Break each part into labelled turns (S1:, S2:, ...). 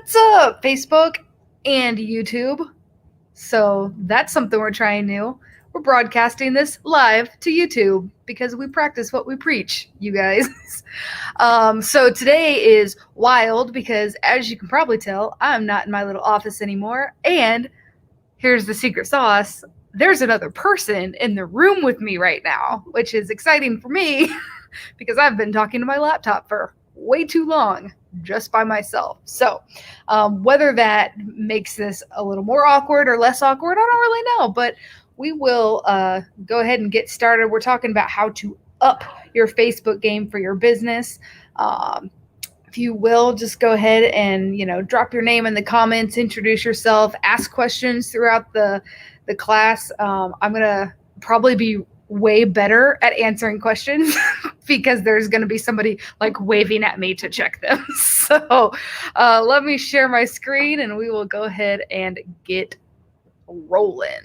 S1: What's up, Facebook and YouTube? So that's something we're trying new. We're broadcasting this live to YouTube because we practice what we preach, you guys. So today is wild because, as you can probably tell, I'm not in my little office anymore. And here's the secret sauce. There's another person in the room with me right now, which is exciting for me because I've been talking to my laptop for way too long just by myself. So whether that makes this a little more awkward or less awkward, I don't really know, but we will go ahead and get started. We're talking about how to up your Facebook game for your business. If you will, just go ahead and, drop your name in the comments, introduce yourself, ask questions throughout the class. I'm going to probably be way better at answering questions because there's going to be somebody like waving at me to check them. So let me share my screen and we will go ahead and get rolling.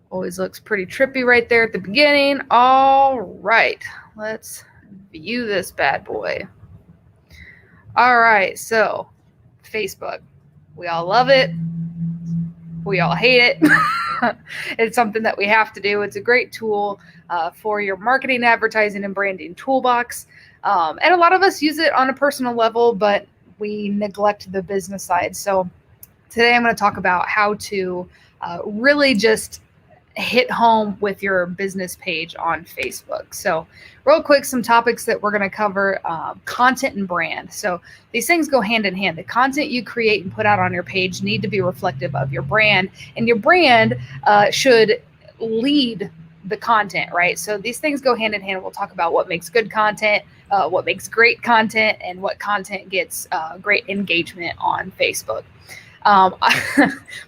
S1: Always looks pretty trippy right there at the beginning. All right, let's view this bad boy. All right, so Facebook, we all love it. We all hate it. It's something that we have to do. It's a great tool for your marketing, advertising, and branding toolbox. And a lot of us use it on a personal level, but we neglect the business side. So today I'm going to talk about how to really just hit home with your business page on Facebook. So real quick, some topics that we're going to cover: content and brand. So these things go hand in hand. The content you create and put out on your page need to be reflective of your brand, and your brand should lead the content, right? So these things go hand in hand. We'll talk about what makes good content, what makes great content, and what content gets great engagement on Facebook. I'm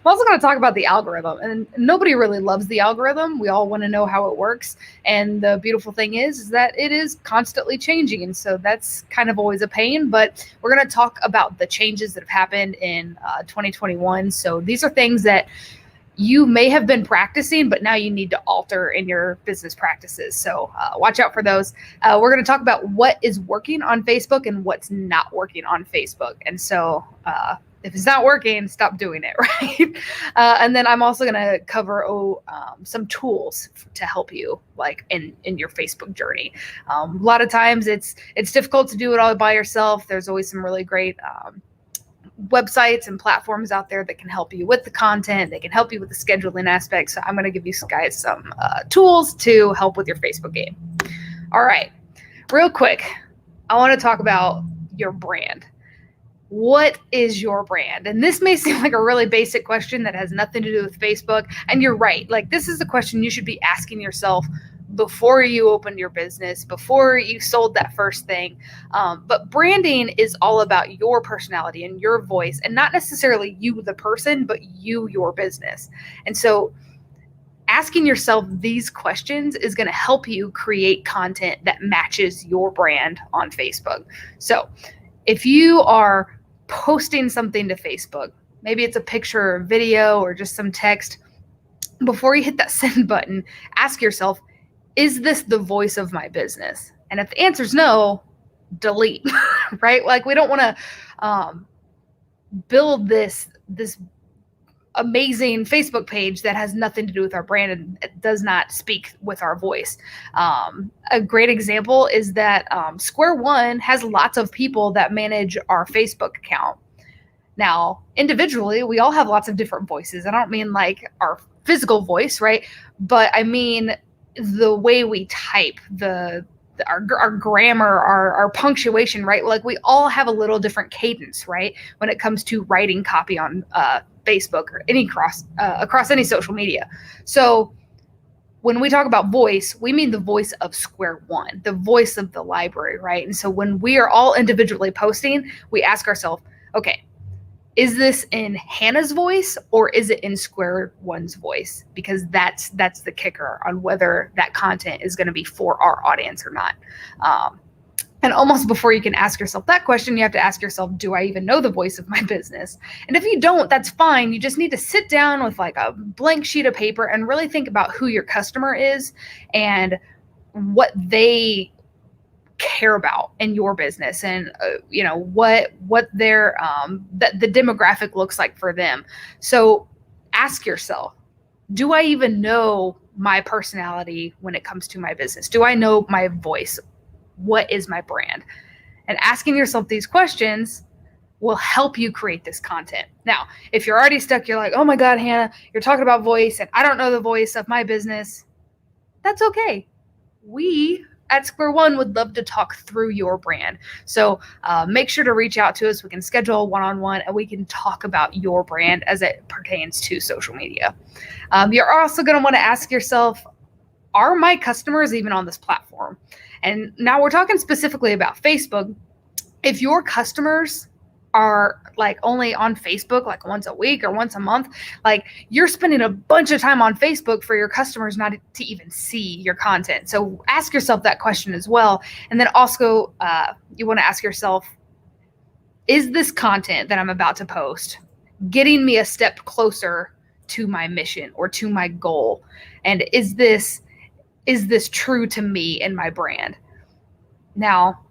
S1: also going to talk about the algorithm, and nobody really loves the algorithm. We all want to know how it works. And the beautiful thing is that it is constantly changing. And so that's kind of always a pain, but we're going to talk about the changes that have happened in 2021. So these are things that you may have been practicing, but now you need to alter in your business practices. So watch out for those. We're going to talk about what is working on Facebook and what's not working on Facebook. And so if it's not working, stop doing it, right? And then I'm also going to cover some tools to help you, like in your Facebook journey. A lot of times it's difficult to do it all by yourself. There's always some really great websites and platforms out there that can help you with the content. They can help you with the scheduling aspect. So I'm going to give you guys some tools to help with your Facebook game. All right, real quick, I want to talk about your brand. What is your brand? And this may seem like a really basic question that has nothing to do with Facebook. And you're right. Like, this is a question you should be asking yourself before you opened your business, before you sold that first thing. But branding is all about your personality and your voice, and not necessarily you, the person, but you, your business. And so asking yourself these questions is going to help you create content that matches your brand on Facebook. So if you are posting something to Facebook, maybe it's a picture or a video or just some text, before you hit that send button, ask yourself, is this the voice of my business? And if the answer is no, delete, right? Like, we don't want to build this amazing Facebook page that has nothing to do with our brand and it does not speak with our voice. A great example is that Square One has lots of people that manage our Facebook account. Now, individually, we all have lots of different voices. I don't mean like our physical voice, right? But I mean the way we type, our grammar, our punctuation, right? Like, we all have a little different cadence, right? When it comes to writing copy on Facebook or across any social media. So when we talk about voice, we mean the voice of Square One, the voice of the library, right? And so when we are all individually posting, we ask ourselves, okay, is this in Hannah's voice or is it in Square One's voice? Because that's the kicker on whether that content is going to be for our audience or not. And almost before you can ask yourself that question, you have to ask yourself, do I even know the voice of my business? And if you don't, that's fine. You just need to sit down with like a blank sheet of paper and really think about who your customer is and what they care about in your business, and what their the demographic looks like for them. So ask yourself, do I even know my personality when it comes to my business? Do I know my voice? What is my brand? And asking yourself these questions will help you create this content. Now, if you're already stuck, you're like, oh my God, Hannah, you're talking about voice and I don't know the voice of my business. That's okay. We at Square One would love to talk through your brand. So make sure to reach out to us. We can schedule a one-on-one and we can talk about your brand as it pertains to social media. You're also going to want to ask yourself, are my customers even on this platform? And now we're talking specifically about Facebook. If your customers are like only on Facebook like once a week or once a month, like you're spending a bunch of time on Facebook for your customers not to even see your content. So ask yourself that question as well. And then also you want to ask yourself, is this content that I'm about to post getting me a step closer to my mission or to my goal? And is this true to me and my brand? Now,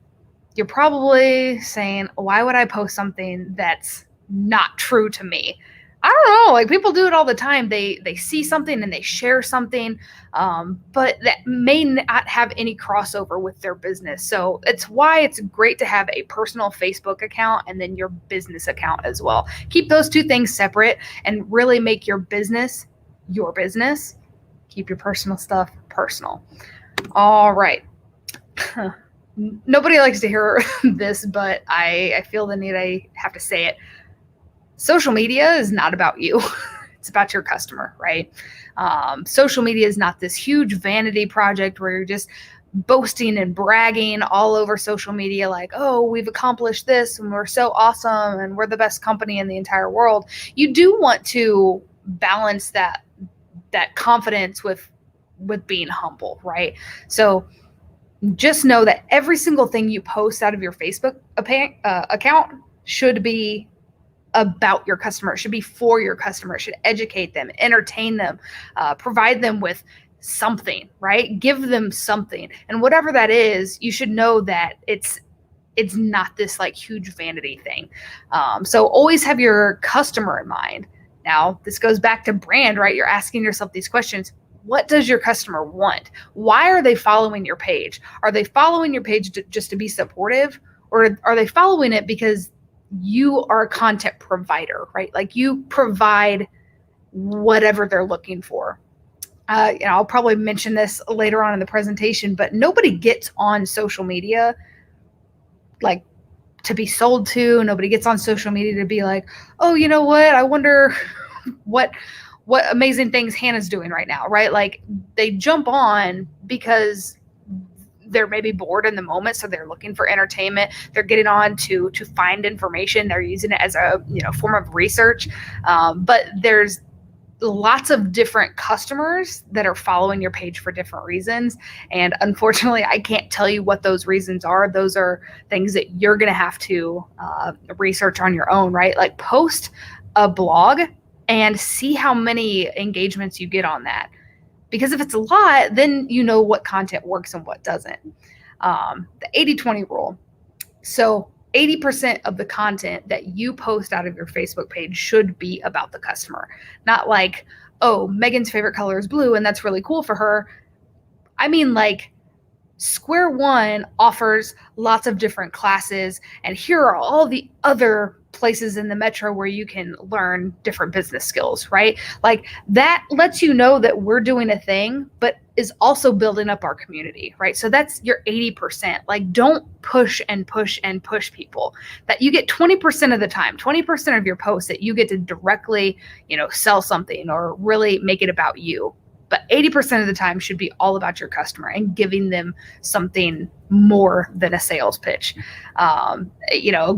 S1: you're probably saying, why would I post something that's not true to me? I don't know. Like, people do it all the time. They see something and they share something, but that may not have any crossover with their business. So it's why it's great to have a personal Facebook account and then your business account as well. Keep those two things separate and really make your business your business. Keep your personal stuff personal. All right. Nobody likes to hear this, but I feel the need, I have to say it. Social media is not about you. It's about your customer, right? Social media is not this huge vanity project where you're just boasting and bragging all over social media like, oh, we've accomplished this and we're so awesome and we're the best company in the entire world. You do want to balance that confidence with being humble, right? So just know that every single thing you post out of your Facebook account should be about your customer. It should be for your customer. It should educate them, entertain them, provide them with something, right? Give them something. And whatever that is, you should know that it's not this like huge vanity thing. So always have your customer in mind. Now, this goes back to brand, right? You're asking yourself these questions. What does your customer want? Why are they following your page? Are they following your page just to be supportive? Or are they following it because you are a content provider, right? Like you provide whatever they're looking for. I'll probably mention this later on in the presentation, but nobody gets on social media like to be sold to. Nobody gets on social media to be like, oh, you know what? I wonder what amazing things Hannah's doing right now, right? Like they jump on because they're maybe bored in the moment, so they're looking for entertainment. They're getting on to find information. They're using it as a form of research. But there's lots of different customers that are following your page for different reasons. And unfortunately, I can't tell you what those reasons are. Those are things that you're going to have to research on your own, right? Like post a blog and see how many engagements you get on that. Because if it's a lot, then you know what content works and what doesn't. The 80-20 rule. So 80% of the content that you post out of your Facebook page should be about the customer. Not like, oh, Megan's favorite color is blue and that's really cool for her. I mean, like, Square One offers lots of different classes, and here are all the other places in the metro where you can learn different business skills, right? Like that lets you know that we're doing a thing, but is also building up our community, right? So that's your 80%. Like don't push and push and push people. That you get 20% of the time, 20% of your posts that you get to directly, sell something or really make it about you. But 80% of the time should be all about your customer and giving them something more than a sales pitch.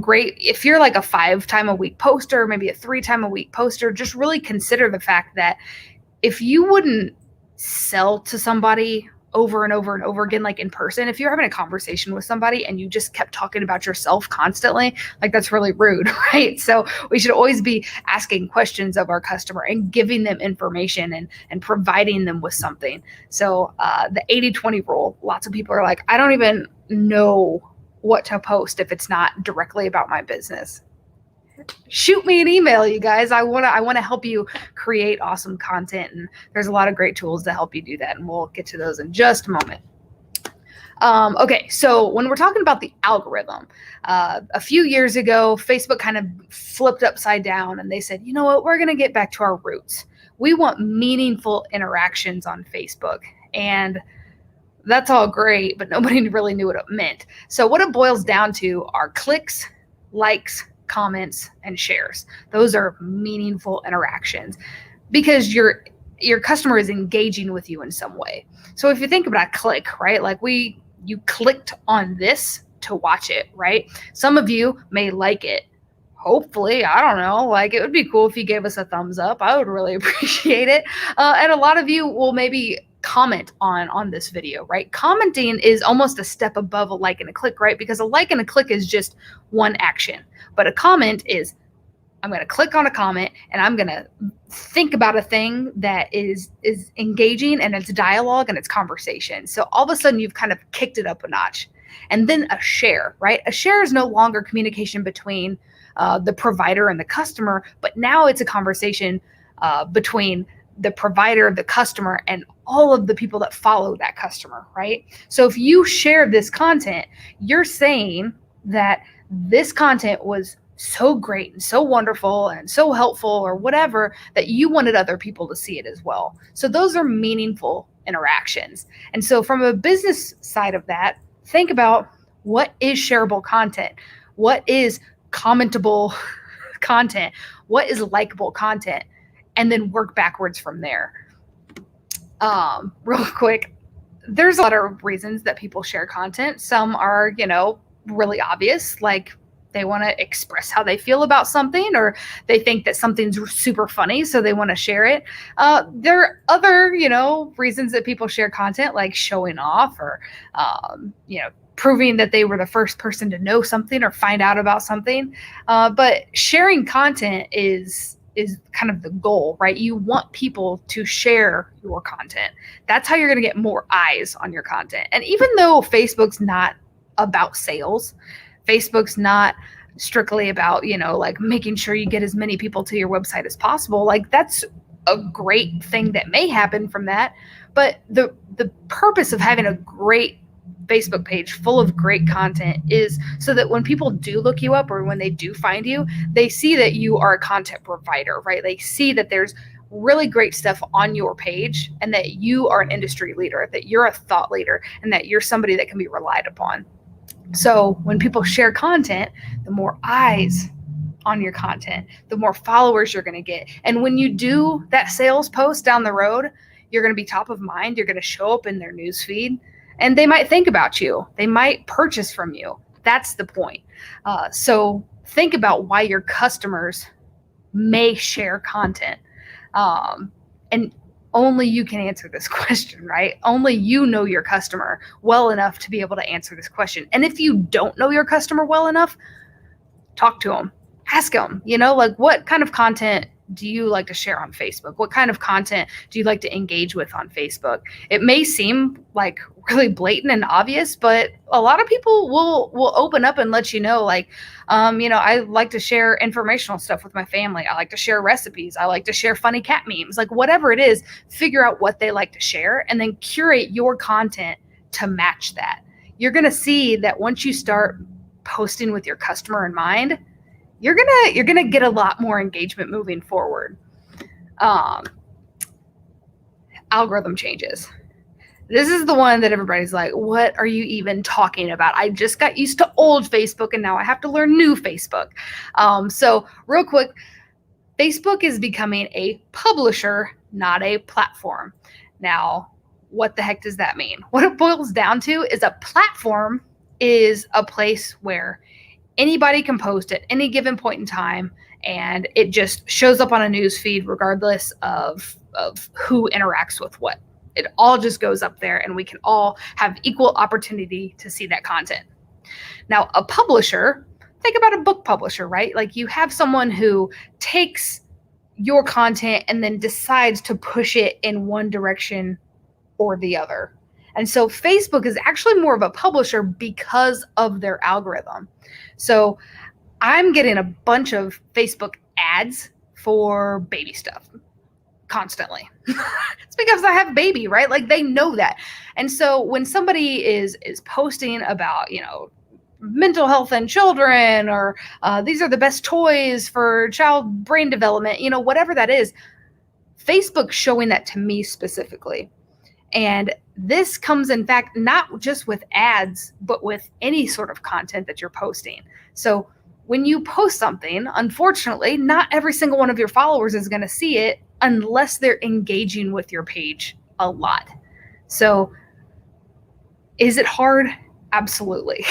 S1: Great. If you're like a 5-time-a-week poster, maybe a 3-time-a-week poster, just really consider the fact that if you wouldn't sell to somebody over and over and over again, like in person. If you're having a conversation with somebody and you just kept talking about yourself constantly, like that's really rude, right? So we should always be asking questions of our customer and giving them information and providing them with something. So the 80-20 rule, lots of people are like, I don't even know what to post if it's not directly about my business. Shoot me an email, you guys. I want to help you create awesome content, and there's a lot of great tools to help you do that, and we'll get to those in just a moment. Okay, so when we're talking about the algorithm, a few years ago, Facebook kind of flipped upside down, and they said, you know what, we're going to get back to our roots. We want meaningful interactions on Facebook, and that's all great, but nobody really knew what it meant. So what it boils down to are clicks, likes, comments, and shares. Those are meaningful interactions because your customer is engaging with you in some way. So if you think about a click, right? Like you clicked on this to watch it, right? Some of you may like it. Hopefully, I don't know, like it would be cool if you gave us a thumbs up. I would really appreciate it. And a lot of you will maybe comment on this video, right? Commenting is almost a step above a like and a click, right? Because a like and a click is just one action. But a comment is, I'm going to click on a comment and I'm going to think about a thing that is engaging, and it's dialogue and it's conversation. So all of a sudden you've kind of kicked it up a notch. And then a share, right? A share is no longer communication between the provider and the customer, but now it's a conversation between the provider, the customer, and all of the people that follow that customer, right? So if you share this content, you're saying that this content was so great and so wonderful and so helpful or whatever that you wanted other people to see it as well. So those are meaningful interactions. And so from a business side of that, think about what is shareable content? What is commentable content? What is likable content? And then work backwards from there. Real quick, there's a lot of reasons that people share content. Some are, really obvious, like they want to express how they feel about something, or they think that something's super funny, so they want to share it. There are other, reasons that people share content, like showing off or, proving that they were the first person to know something or find out about something. But sharing content is kind of the goal, right? You want people to share your content. That's how you're going to get more eyes on your content. And even though Facebook's not about sales, Facebook's not strictly about, like making sure you get as many people to your website as possible. Like that's a great thing that may happen from that. But the purpose of having a great Facebook page full of great content is so that when people do look you up or when they do find you, they see that you are a content provider, right? They see that there's really great stuff on your page and that you are an industry leader, that you're a thought leader, and that you're somebody that can be relied upon. So when people share content, the more eyes on your content, the more followers you're going to get. And when you do that sales post down the road, you're going to be top of mind. You're going to show up in their newsfeed. And they might think about you. They might purchase from you. That's the point. So think about why your customers may share content. And only you can answer this question, right? Only you know your customer well enough to be able to answer this question. And if you don't know your customer well enough, talk to them. Ask them, like what kind of content do you like to share on Facebook? What kind of content do you like to engage with on Facebook? It may seem like really blatant and obvious, but a lot of people will open up and let you know, like, I like to share informational stuff with my family. I like to share recipes. I like to share funny cat memes, like whatever it is, figure out what they like to share and then curate your content to match that. You're going to see that once you start posting with your customer in mind, you're gonna get a lot more engagement moving forward. Algorithm changes. This is the one that everybody's like, what are you even talking about? I just got used to old Facebook and now I have to learn new Facebook. So real quick, Facebook is becoming a publisher, not a platform. Now, what the heck does that mean? What it boils down to is a platform is a place where anybody can post at any given point in time, and it just shows up on a news feed regardless of who interacts with what. It all just goes up there and we can all have equal opportunity to see that content. Now, a publisher, think about a book publisher, right? Like you have someone who takes your content and then decides to push it in one direction or the other. And so Facebook is actually more of a publisher because of their algorithm. So I'm getting a bunch of Facebook ads for baby stuff constantly. It's because I have a baby, right? Like they know that. And so when somebody is posting about, mental health in children, or these are the best toys for child brain development, whatever that is, Facebook's showing that to me specifically. And this comes, in fact, not just with ads, but with any sort of content that you're posting. So when you post something, unfortunately, not every single one of your followers is going to see it unless they're engaging with your page a lot. So is it hard? Absolutely.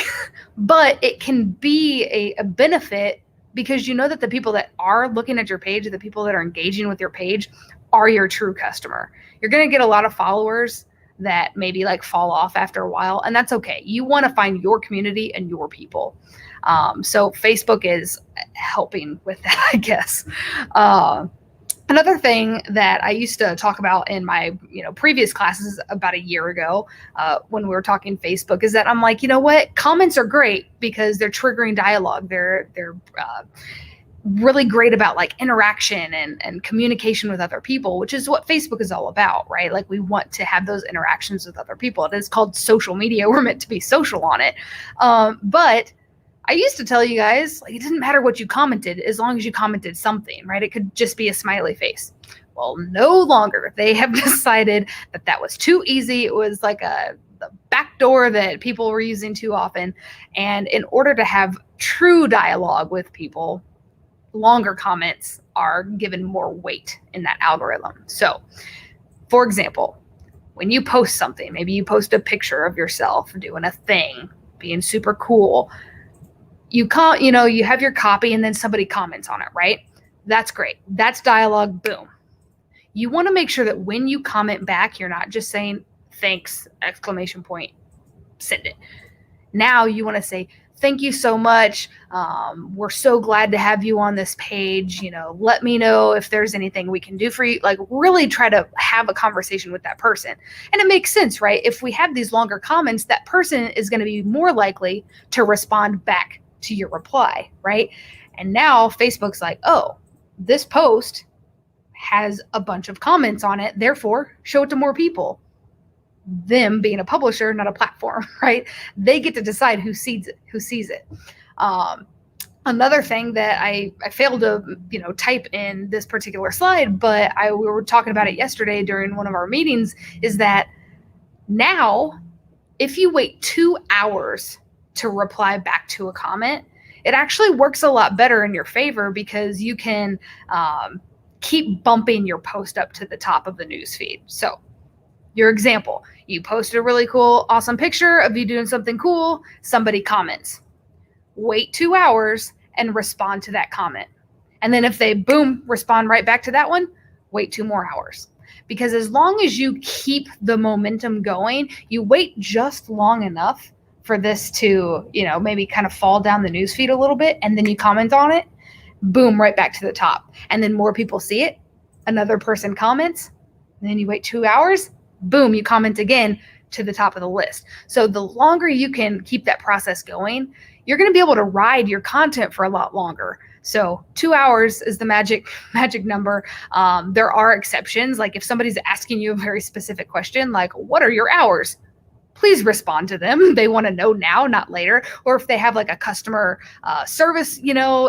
S1: But it can be a benefit because you know that the people that are looking at your page, the people that are engaging with your page, are your true customer. You're going to get a lot of followers that maybe like fall off after a while, and that's okay. You want to find your community and your people. So Facebook is helping with that, I guess. Another thing that I used to talk about in my previous classes about a year ago when we were talking Facebook is that I'm like, you know what? Comments are great because they're triggering dialogue. They're really great about like interaction and communication with other people, which is what Facebook is all about, right? Like we want to have those interactions with other people. It is called social media. We're meant to be social on it. But I used to tell you guys, like, it didn't matter what you commented as long as you commented something, right? It could just be a smiley face. Well, no longer. They have decided that that was too easy. It was like the back door that people were using too often. And in order to have true dialogue with people, longer comments are given more weight in that algorithm. So, for example, when you post something, maybe you post a picture of yourself doing a thing, being super cool, you have your copy and then somebody comments on it, right? That's great. That's dialogue. Boom. You want to make sure that when you comment back, you're not just saying thanks, ! Send it. Now you want to say, thank you so much. We're so glad to have you on this page. Let me know if there's anything we can do for you. Like really try to have a conversation with that person. And it makes sense, right? If we have these longer comments, that person is going to be more likely to respond back to your reply, right? And now Facebook's like, oh, this post has a bunch of comments on it, therefore show it to more people. Them being a publisher, not a platform, right? They get to decide who sees it. Another thing that I failed to type in this particular slide, but we were talking about it yesterday during one of our meetings, is that now if you wait 2 hours to reply back to a comment, it actually works a lot better in your favor because you can keep bumping your post up to the top of the newsfeed. So your example, you posted a really cool, awesome picture of you doing something cool. Somebody comments. Wait 2 hours and respond to that comment. And then if they, boom, respond right back to that one, wait 2 more hours. Because as long as you keep the momentum going, you wait just long enough for this to, maybe kind of fall down the newsfeed a little bit, and then you comment on it, boom, right back to the top. And then more people see it. Another person comments, and then you wait 2 hours, boom, you comment again to the top of the list. So the longer you can keep that process going, you're going to be able to ride your content for a lot longer. So 2 hours is the magic number. There are exceptions. Like if somebody's asking you a very specific question, like, what are your hours? Please respond to them. They want to know now, not later. Or if they have like a customer service,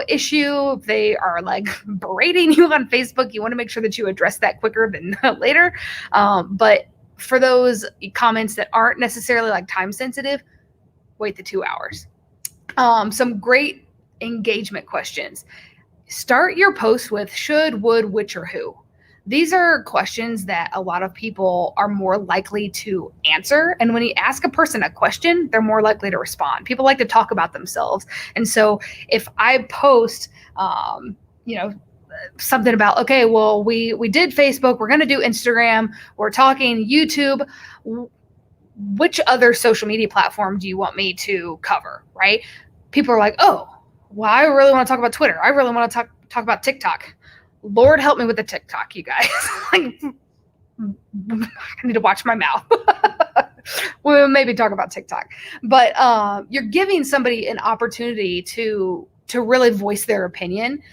S1: issue, if they are like berating you on Facebook, you want to make sure that you address that quicker than later. But for those comments that aren't necessarily like time sensitive, wait the 2 hours. Some great engagement questions. Start your post with should, would, which, or who. These are questions that a lot of people are more likely to answer. And when you ask a person a question, they're more likely to respond. People like to talk about themselves. And so if I post, something about, okay, well, we did Facebook, we're going to do Instagram, we're talking YouTube. Which other social media platform do you want me to cover, right? People are like, oh, well, I really want to talk about Twitter. I really want to talk about TikTok. Lord help me with the TikTok, you guys. Like, I need to watch my mouth. We'll maybe talk about TikTok. But you're giving somebody an opportunity to really voice their opinion.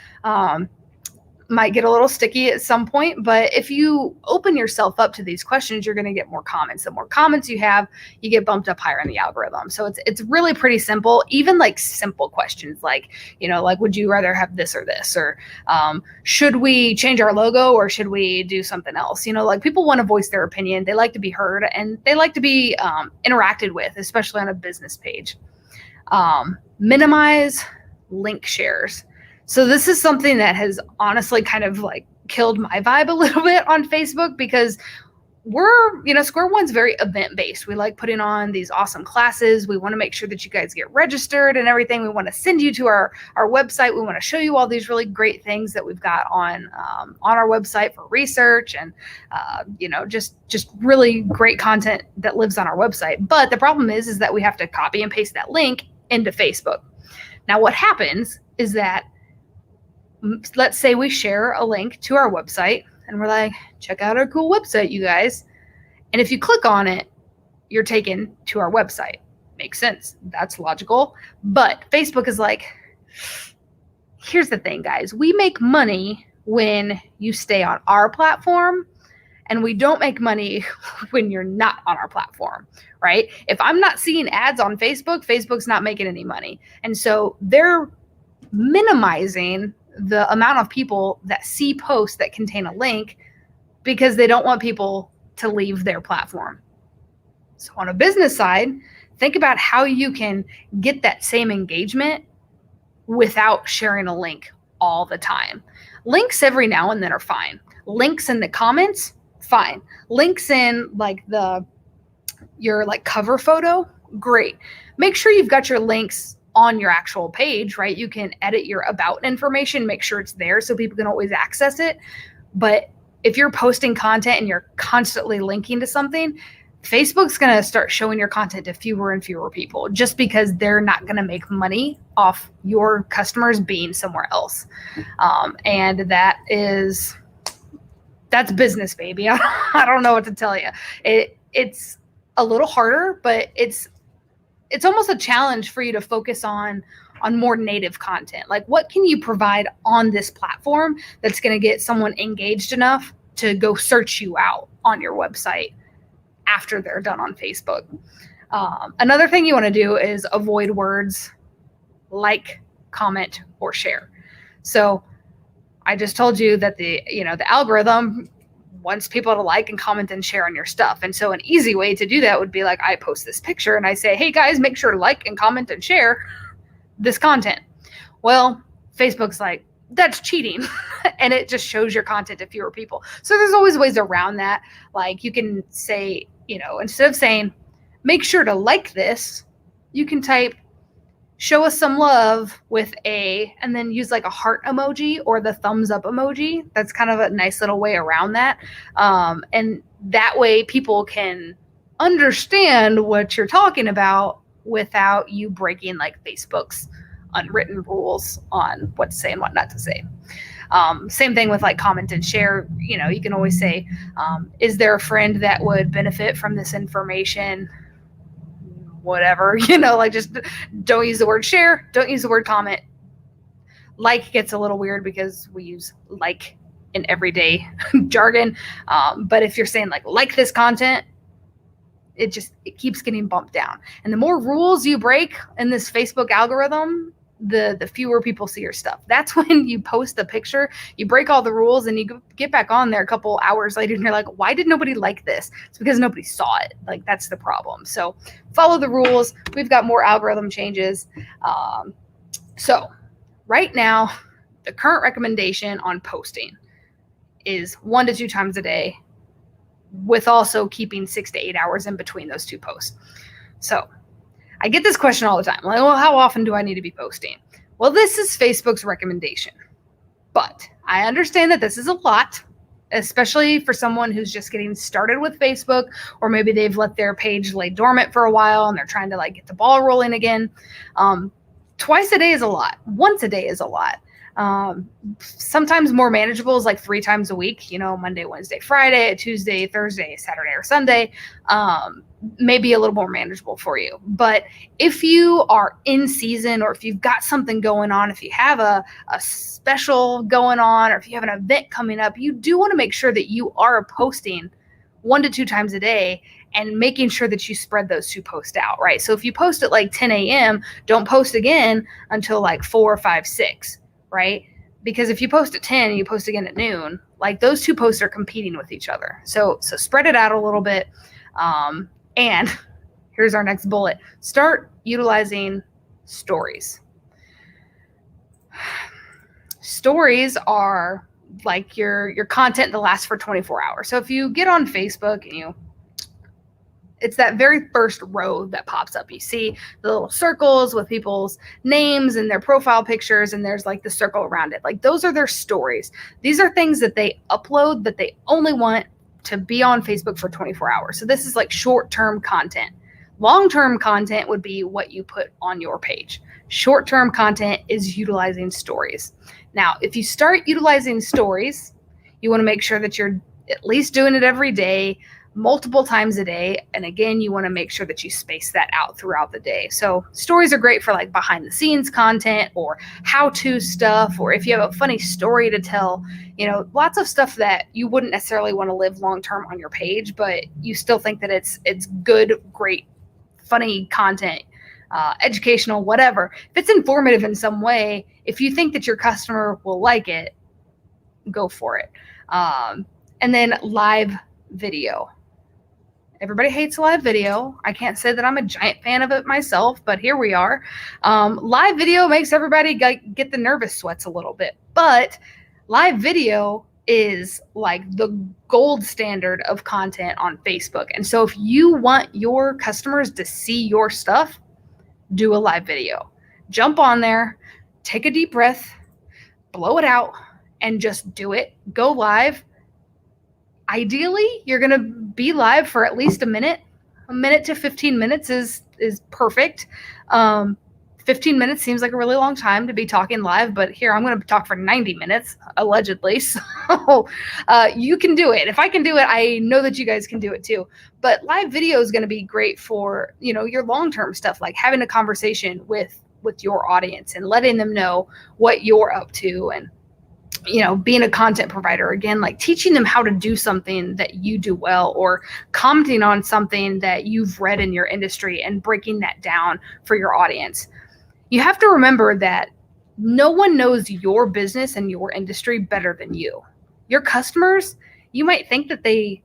S1: Might get a little sticky at some point, but if you open yourself up to these questions, you're going to get more comments. The more comments you have, you get bumped up higher in the algorithm. So it's really pretty simple. Even like simple questions like, like, would you rather have this or this? Or should we change our logo or should we do something else? Like, people want to voice their opinion. They like to be heard and they like to be interacted with, especially on a business page. Minimize link shares. So this is something that has honestly kind of like killed my vibe a little bit on Facebook, because we're, Square One's very event based. We like putting on these awesome classes. We want to make sure that you guys get registered and everything. We want to send you to our website. We want to show you all these really great things that we've got on our website for research and, just really great content that lives on our website. But the problem is that we have to copy and paste that link into Facebook. Now, what happens is that, let's say we share a link to our website and we're like, check out our cool website, you guys. And if you click on it, you're taken to our website. Makes sense. That's logical. But Facebook is like, here's the thing, guys. We make money when you stay on our platform, and we don't make money when you're not on our platform, right? If I'm not seeing ads on Facebook, Facebook's not making any money. And so they're minimizing the amount of people that see posts that contain a link because they don't want people to leave their platform. So on a business side, think about how you can get that same engagement without sharing a link all the time. Links every now and then are fine. Links in the comments, fine. Links in like your like cover photo, great. Make sure you've got your links on your actual page, right? You can edit your about information, make sure it's there so people can always access it. But if you're posting content and you're constantly linking to something, Facebook's going to start showing your content to fewer and fewer people just because they're not going to make money off your customers being somewhere else. And that's business, baby. I don't know what to tell you. It's a little harder, but it's almost a challenge for you to focus on more native content. Like, what can you provide on this platform that's going to get someone engaged enough to go search you out on your website after they're done on Facebook? Another thing you want to do is avoid words like, comment, or share. So I just told you that the algorithm wants people to like and comment and share on your stuff. And so an easy way to do that would be like, I post this picture and I say, hey guys, make sure to like and comment and share this content. Well, Facebook's like, that's cheating. And it just shows your content to fewer people. So there's always ways around that. Like, you can say, instead of saying, make sure to like this, you can type, show us some love with and then use like a heart emoji or the thumbs up emoji. That's kind of a nice little way around that. And that way people can understand what you're talking about without you breaking like Facebook's unwritten rules on what to say and what not to say. Same thing with like comment and share. You can always say, is there a friend that would benefit from this information? Whatever, like, just don't use the word share, don't use the word comment. Like gets a little weird because we use like in everyday jargon. But if you're saying like this content, it keeps getting bumped down. And the more rules you break in this Facebook algorithm, the fewer people see your stuff. That's when you post a picture, you break all the rules, and you get back on there a couple hours later and you're like, why did nobody like this? It's because nobody saw it. Like, that's the problem. So follow the rules. We've got more algorithm changes. So right now, the current recommendation on posting is 1 to 2 times a day, with also keeping 6 to 8 hours in between those 2 posts. So I get this question all the time. Like, well, how often do I need to be posting? Well, this is Facebook's recommendation, but I understand that this is a lot, especially for someone who's just getting started with Facebook, or maybe they've let their page lay dormant for a while and they're trying to like get the ball rolling again. Twice a day is a lot. Once a day is a lot. Sometimes more manageable is like 3 times a week, Monday, Wednesday, Friday, Tuesday, Thursday, Saturday, or Sunday. Maybe a little more manageable for you. But if you are in season, or if you've got something going on, if you have a special going on, or if you have an event coming up, you do want to make sure that you are posting 1 to 2 times a day and making sure that you spread those 2 posts out, right? So if you post at like 10 a.m., don't post again until like 4, 5, 6, right? Because if you post at 10 and you post again at noon, like those 2 posts are competing with each other. So spread it out a little bit. And here's our next bullet. Start utilizing stories. Stories are like your content that lasts for 24 hours. So if you get on Facebook and it's that very first row that pops up. You see the little circles with people's names and their profile pictures, and there's like the circle around it. Like those are their stories. These are things that they upload that they only want to be on Facebook for 24 hours. So this is like short-term content. Long-term content would be what you put on your page. Short-term content is utilizing stories. Now, if you start utilizing stories, you want to make sure that you're at least doing it every day, multiple times a day. And again, you want to make sure that you space that out throughout the day. So stories are great for like behind the scenes content or how-to stuff, or if you have a funny story to tell, lots of stuff that you wouldn't necessarily want to live long-term on your page, but you still think that it's good, great, funny content, educational, whatever. If it's informative in some way, if you think that your customer will like it, go for it. And then live video. Everybody hates live video. I can't say that I'm a giant fan of it myself, but here we are. Live video makes everybody get the nervous sweats a little bit, but live video is like the gold standard of content on Facebook. And so if you want your customers to see your stuff, do a live video. Jump on there, take a deep breath, blow it out, and just do it. Go live. Ideally, you're going to be live for at least a minute. A minute to 15 minutes is perfect. 15 minutes seems like a really long time to be talking live, but here I'm going to talk for 90 minutes, allegedly. So you can do it. If I can do it, I know that you guys can do it too. But live video is going to be great for, your long-term stuff, like having a conversation with your audience and letting them know what you're up to, and being a content provider, again, like teaching them how to do something that you do well, or commenting on something that you've read in your industry and breaking that down for your audience. You have to remember that no one knows your business and your industry better than you. Your customers, you might think that they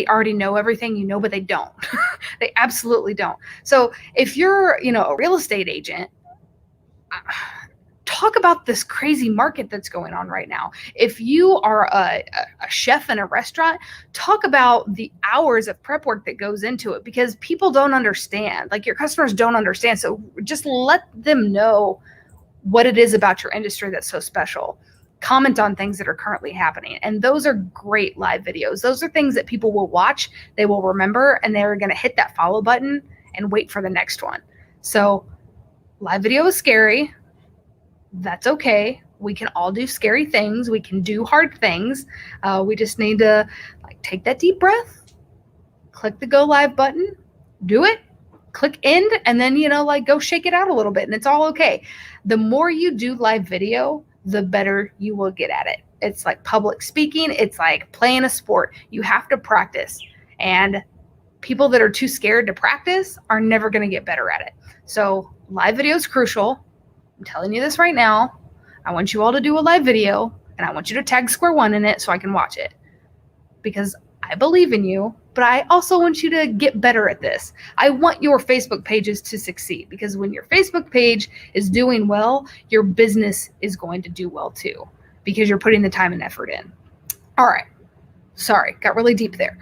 S1: already know everything, but they don't. They absolutely don't. So if you're, a real estate agent, talk about this crazy market that's going on right now. If you are a chef in a restaurant, talk about the hours of prep work that goes into it, because people don't understand. Like your customers don't understand. So just let them know what it is about your industry that's so special. Comment on things that are currently happening. And those are great live videos. Those are things that people will watch, they will remember, and they're going to hit that follow button and wait for the next one. So live video is scary. That's okay. We can all do scary things. We can do hard things. We just need to take that deep breath, click the go live button, do it, click end, and then, go shake it out a little bit, and it's all okay. The more you do live video, the better you will get at it. It's like public speaking. It's like playing a sport. You have to practice, and people that are too scared to practice are never going to get better at it. So live video is crucial. I'm telling you this right now. I want you all to do a live video, and I want you to tag Square One in it so I can watch it, because I believe in you, but I also want you to get better at this. I want your Facebook pages to succeed, because when your Facebook page is doing well, your business is going to do well too, because you're putting the time and effort in. All right. Sorry, got really deep there.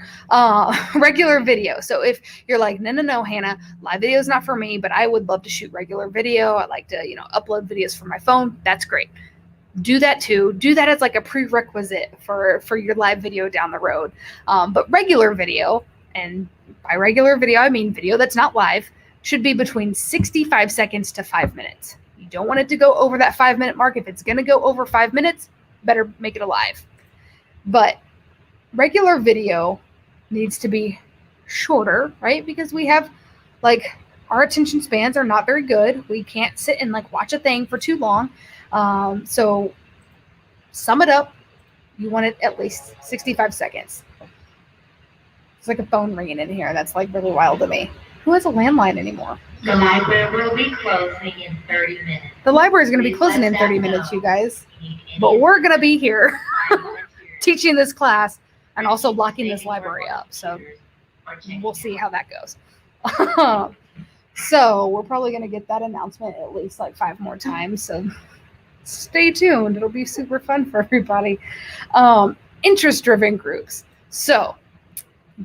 S1: Regular video. So if you're like, no, Hannah, live video is not for me, but I would love to shoot regular video. I like to, upload videos from my phone. That's great. do that too. Do that as like a prerequisite for your live video down the road. But regular video, and by regular video, I mean video that's not live, should be between 65 seconds to 5 minutes. You don't want it to go over that 5-minute mark. If it's going to go over 5 minutes, better make it a live. But regular video needs to be shorter, right? Because we have like our attention spans are not very good. We can't sit and like watch a thing for too long. So sum it up. You want it at least 65 seconds. It's like a phone ringing in here. That's like really wild to me. Who has a landline anymore?
S2: The library will be closing in 30 minutes.
S1: The library is going to be closing in 30 minutes, you guys. But we're going to be here teaching this class and also locking this library up. So we'll see how that goes. So we're probably going to get that announcement at least like 5 more times. So stay tuned. It'll be super fun for everybody. Interest-driven groups. So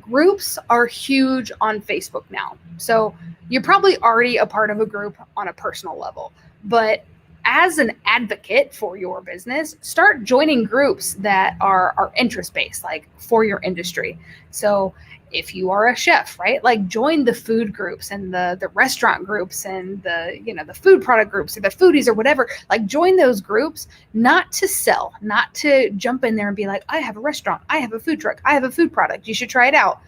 S1: groups are huge on Facebook now. So you're probably already a part of a group on a personal level. But as an advocate for your business, start joining groups that are interest-based, like for your industry. So if you are a chef, right, like join the food groups and the restaurant groups and the food product groups or the foodies or whatever, like join those groups, not to sell, not to jump in there and be like, I have a restaurant, I have a food truck, I have a food product, you should try it out.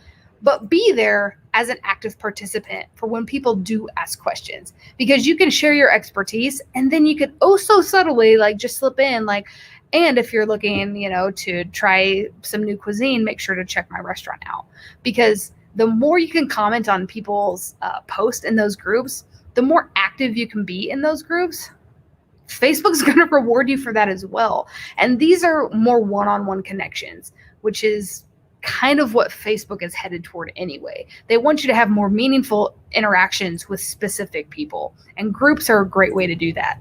S1: But be there as an active participant for when people do ask questions, because you can share your expertise and then you could also subtly like just slip in like, and if you're looking, to try some new cuisine, make sure to check my restaurant out. Because the more you can comment on people's posts in those groups, the more active you can be in those groups. Facebook's going to reward you for that as well. And these are more one-on-one connections, which is kind of what Facebook is headed toward anyway. They want you to have more meaningful interactions with specific people, and groups are a great way to do that.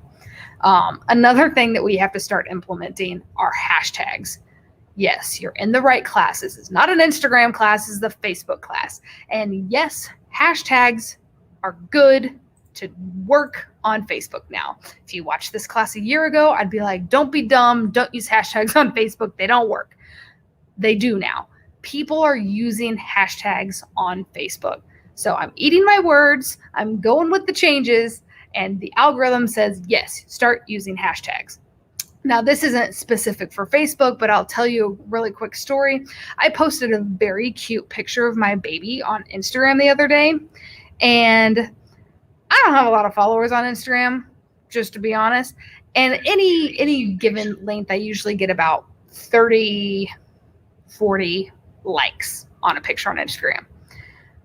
S1: Another thing that we have to start implementing are hashtags. Yes, you're in the right class. This is not an Instagram class, this is the Facebook class. And yes, hashtags are good to work on Facebook now. If you watched this class a year ago, I'd be like, don't be dumb. Don't use hashtags on Facebook. They don't work. They do now. People are using hashtags on Facebook. So I'm eating my words. I'm going with the changes. And the algorithm says, yes, start using hashtags. Now, this isn't specific for Facebook, but I'll tell you a really quick story. I posted a very cute picture of my baby on Instagram the other day. And I don't have a lot of followers on Instagram, just to be honest. And any given length, I usually get about 30, 40 likes on a picture on Instagram.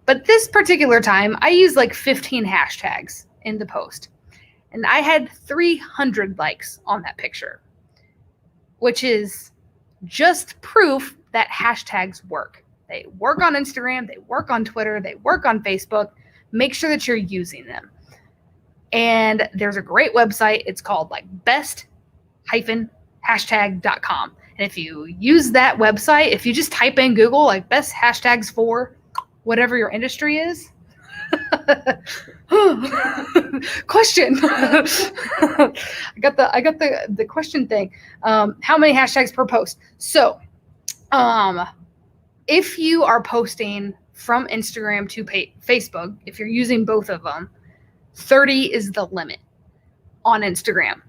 S1: But this particular time, I used like 15 hashtags in the post. And I had 300 likes on that picture, which is just proof that hashtags work. They work on Instagram, they work on Twitter, they work on Facebook. Make sure that you're using them. And there's a great website. It's called like best-hashtag.com. And if you use that website, if you just type in Google like best hashtags for whatever your industry is, question. I got the question thing. How many hashtags per post? So, if you are posting from Instagram to Facebook, if you're using both of them, 30 is the limit on Instagram.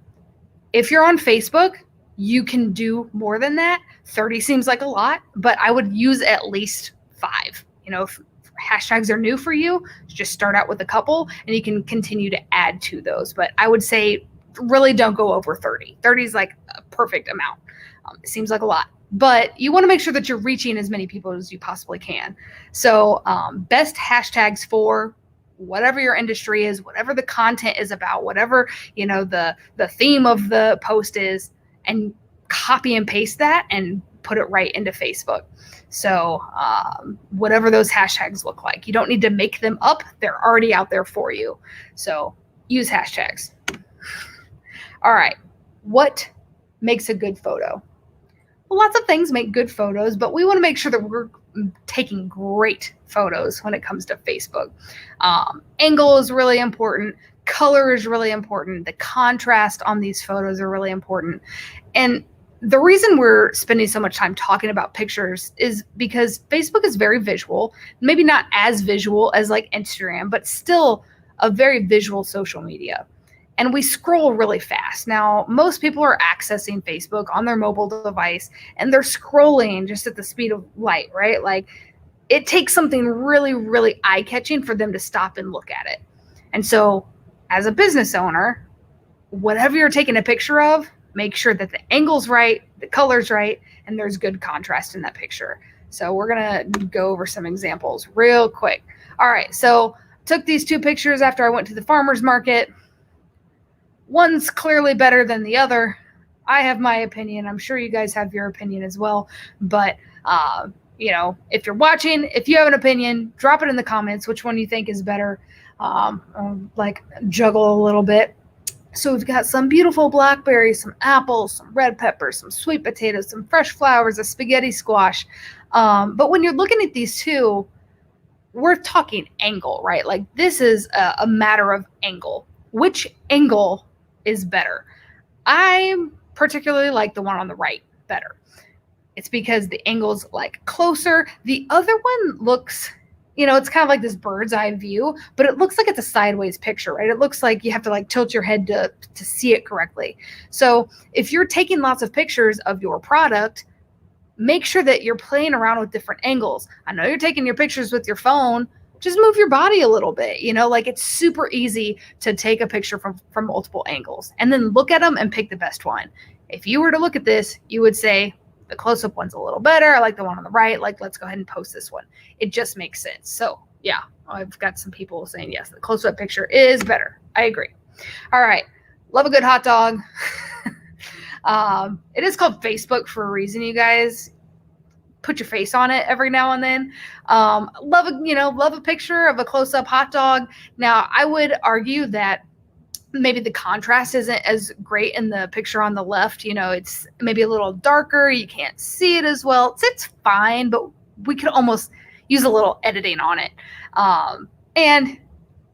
S1: If you're on Facebook, you can do more than that. 30 seems like a lot, but I would use at least 5. If hashtags are new for you, just start out with a couple and you can continue to add to those. But I would say really don't go over 30. 30 is like a perfect amount. It seems like a lot, but you want to make sure that you're reaching as many people as you possibly can. So best hashtags for whatever your industry is, whatever the content is about, whatever, the theme of the post is, and copy and paste that and put it right into Facebook. So whatever those hashtags look like, you don't need to make them up. They're already out there for you. So use hashtags. All right. What makes a good photo? Well, lots of things make good photos, but we want to make sure that we're taking great photos when it comes to Facebook. Angle is really important. color is really important. The contrast on these photos are really important. And the reason we're spending so much time talking about pictures is because Facebook is very visual, maybe not as visual as like Instagram, but still a very visual social media. And we scroll really fast. Now, most people are accessing Facebook on their mobile device and they're scrolling just at the speed of light, right? Like it takes something really, really eye-catching for them to stop and look at it. And so as a business owner, whatever you're taking a picture of, make sure that the angle's right, the color's right, and there's good contrast in that picture. So we're going to go over some examples real quick. All right, so took these two pictures after I went to the farmer's market. One's clearly better than the other. I have my opinion. I'm sure you guys have your opinion as well. But, you know, if you're watching, if you have an opinion, drop it in the comments, which one you think is better. Like juggle a little bit. So we've got some beautiful blackberries, some apples, some red peppers, some sweet potatoes, some fresh flowers, a spaghetti squash. But when you're looking at these two, we're talking angle, right? Like this is a matter of angle. Which angle is better? I particularly like the one on the right better. It's because the angle's like closer. The other one looks, you know, it's kind of like this bird's eye view, but it looks like it's a sideways picture, right? It looks like you have to like tilt your head to see it correctly. So if you're taking lots of pictures of your product, make sure that you're playing around with different angles. I know you're taking your pictures with your phone, just move your body a little bit, you know, like it's super easy to take a picture from multiple angles and then look at them and pick the best one. If you were to look at this, you would say the close-up one's a little better. I like the one on the right. Like, let's go ahead and post this one. It just makes sense. So yeah, I've got some people saying, yes, the close-up picture is better. I agree. All right. Love a good hot dog. It is called Facebook for a reason, you guys. Put your face on it every now and then. Love a picture of a close-up hot dog. Now, I would argue that maybe the contrast isn't as great in the picture on the left. You know, it's maybe a little darker. You can't see it as well. It's fine, but we could almost use a little editing on it. And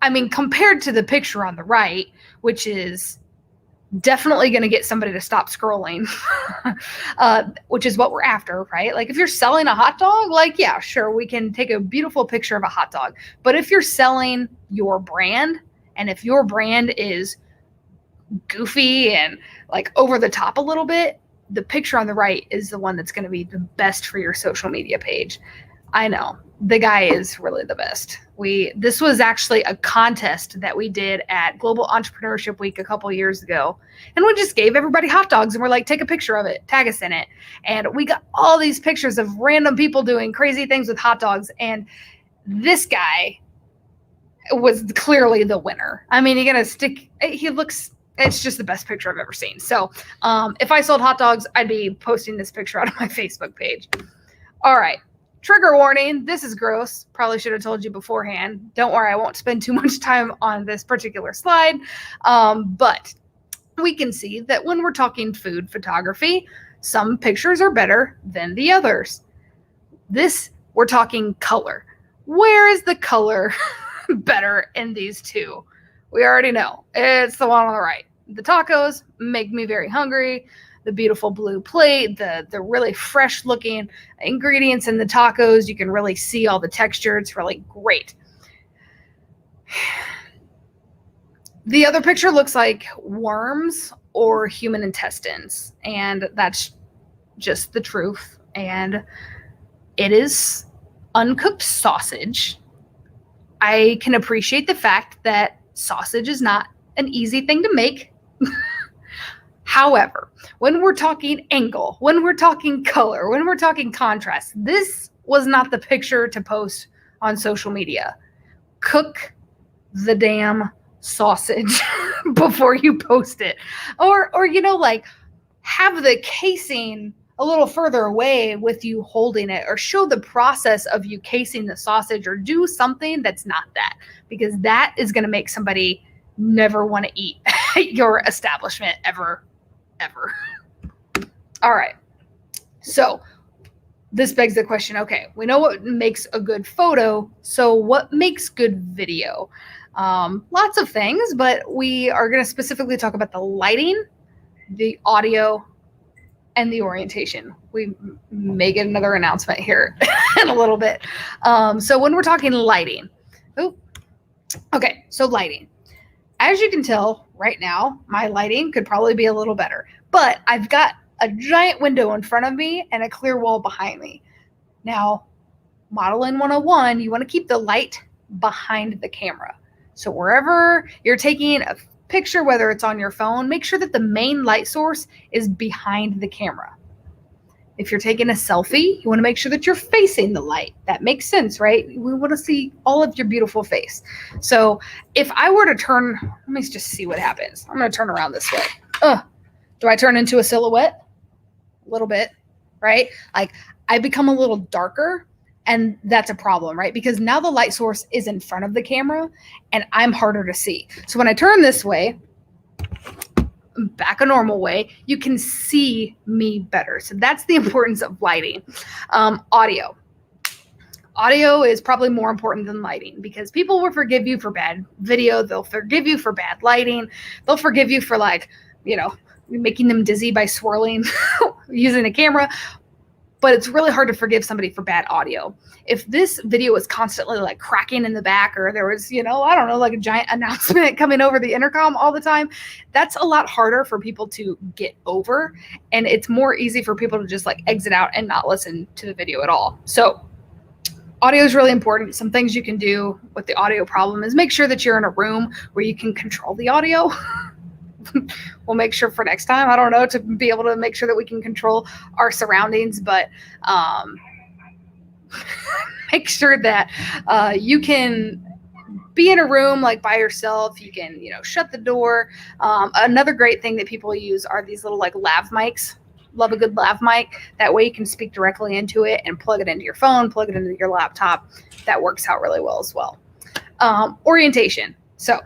S1: I mean, compared to the picture on the right, which is definitely going to get somebody to stop scrolling, which is what we're after, right? Like if you're selling a hot dog, like, yeah, sure, we can take a beautiful picture of a hot dog. But if you're selling your brand, and if your brand is goofy and like over the top a little bit, the picture on the right is the one that's going to be the best for your social media page. I know the guy is really the best. This was actually a contest that we did at Global Entrepreneurship Week a couple years ago. And we just gave everybody hot dogs and we're like, take a picture of it, tag us in it. And we got all these pictures of random people doing crazy things with hot dogs. And this guy was clearly the winner. I mean, it's just the best picture I've ever seen. So if I sold hot dogs, I'd be posting this picture out of my Facebook page. All right. Trigger warning. This is gross. Probably should have told you beforehand. Don't worry. I won't spend too much time on this particular slide. But we can see that when we're talking food photography, some pictures are better than the others. We're talking color. Where is the color better in these two? We already know. It's the one on the right. The tacos make me very hungry. The beautiful blue plate, the really fresh looking ingredients in the tacos. You can really see all the texture. It's really great. The other picture looks like worms or human intestines, and that's just the truth. And it is uncooked sausage. I can appreciate the fact that sausage is not an easy thing to make. However, when we're talking angle, when we're talking color, when we're talking contrast, this was not the picture to post on social media. Cook the damn sausage before you post it. Or you know, like have the casing a little further away with you holding it, or show the process of you casing the sausage, or do something that's not that, because that is going to make somebody never want to eat at your establishment ever. All right. So this begs the question, okay, we know what makes a good photo. So what makes good video? lots of things, but we are going to specifically talk about the lighting, the audio, and the orientation. We may get another announcement here in a little bit. So when we're talking lighting, so lighting. As you can tell right now, my lighting could probably be a little better, but I've got a giant window in front of me and a clear wall behind me. Now, Modeling 101, you want to keep the light behind the camera. So wherever you're taking a picture, whether it's on your phone, make sure that the main light source is behind the camera. If you're taking a selfie, you want to make sure that you're facing the light. That makes sense, right? We want to see all of your beautiful face. So if I were to turn, let me just see what happens. I'm going to turn around this way. Do I turn into a silhouette? A little bit, right? Like I become a little darker, and that's a problem, right? Because now the light source is in front of the camera and I'm harder to see. So when I turn this way, back a normal way, you can see me better. So that's the importance of lighting. Audio. Audio is probably more important than lighting because people will forgive you for bad video. They'll forgive you for bad lighting. They'll forgive you for making them dizzy by swirling using a camera. But it's really hard to forgive somebody for bad audio. If this video was constantly like cracking in the back, or there was, like a giant announcement coming over the intercom all the time, that's a lot harder for people to get over. And it's more easy for people to just like exit out and not listen to the video at all. So audio is really important. Some things you can do with the audio problem is make sure that you're in a room where you can control the audio. We'll make sure for next time, I don't know, to be able to make sure that we can control our surroundings, but make sure that you can be in a room like by yourself. You can, shut the door. Another great thing that people use are these little like lav mics. Love a good lav mic. That way you can speak directly into it and plug it into your phone, plug it into your laptop. That works out really well as well. Orientation. So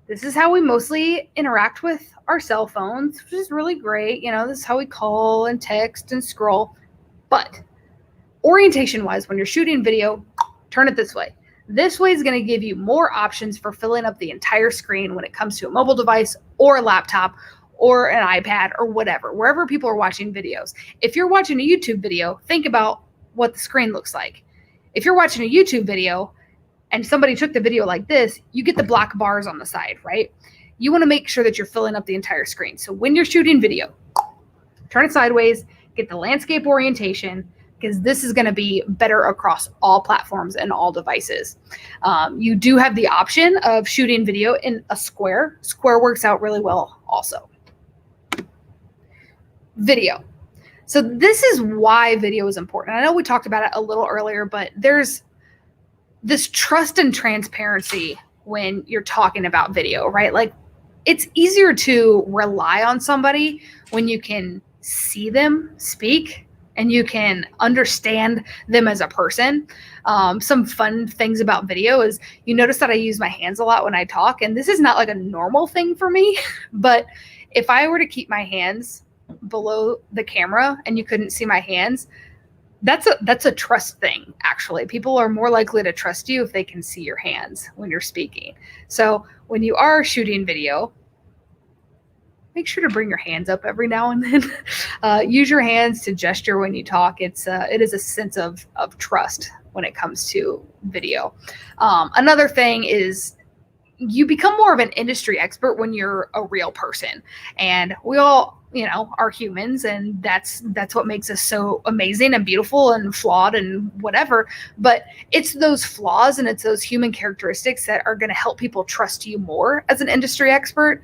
S1: this is how we mostly interact with our cell phones, which is really great. This is how we call and text and scroll. But orientation-wise, when you're shooting video, turn it this way. This way is going to give you more options for filling up the entire screen when it comes to a mobile device or a laptop or an iPad or whatever, wherever people are watching videos. If you're watching a YouTube video, think about what the screen looks like. If you're watching a YouTube video, and somebody took the video like this, you get the black bars on the side, right? You want to make sure that you're filling up the entire screen. So when you're shooting video, turn it sideways, get the landscape orientation, because this is going to be better across all platforms and all devices. You do have the option of shooting video in a square. Square works out really well also. Video. So this is why video is important. I know we talked about it a little earlier, but there's this trust and transparency when you're talking about video, right? Like it's easier to rely on somebody when you can see them speak and you can understand them as a person. Some fun things about video is you notice that I use my hands a lot when I talk, and this is not like a normal thing for me, but if I were to keep my hands below the camera and you couldn't see my hands, that's a trust thing, actually. People are more likely to trust you if they can see your hands when you're speaking. So when you are shooting video, make sure to bring your hands up every now and then. Use your hands to gesture when you talk. It is a sense of trust when it comes to video. Another thing is you become more of an industry expert when you're a real person, and we all are humans, and that's what makes us so amazing and beautiful and flawed and whatever. But it's those flaws and it's those human characteristics that are going to help people trust you more as an industry expert.